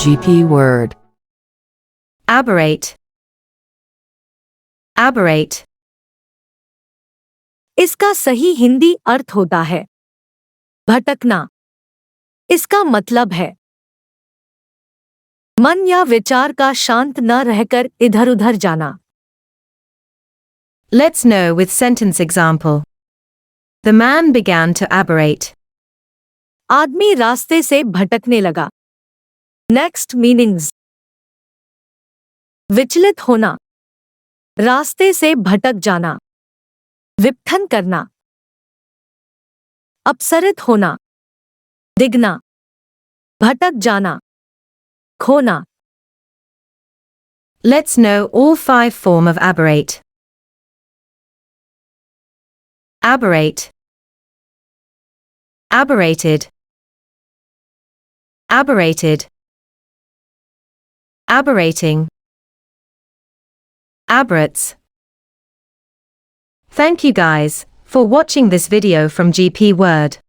GP word. Aberrate. Aberrate. इसका सही हिंदी अर्थ होता है भटकना। इसका मतलब है मन या विचार का शांत न रहकर इधर-उधर जाना। Let's know with sentence example. The man began to aberrate. आदमी रास्ते से भटकने लगा। Next meanings. विचलित होना, रास्ते से भटक जाना, विपथन करना। अपसरित होना, दिगना, भटक जाना, खोना। Let's know all 5 forms of aberrate. Aberrate. Aberrated. Aberrated. Aberrating. Aberrates. Thank you guys for watching this video from GP Word.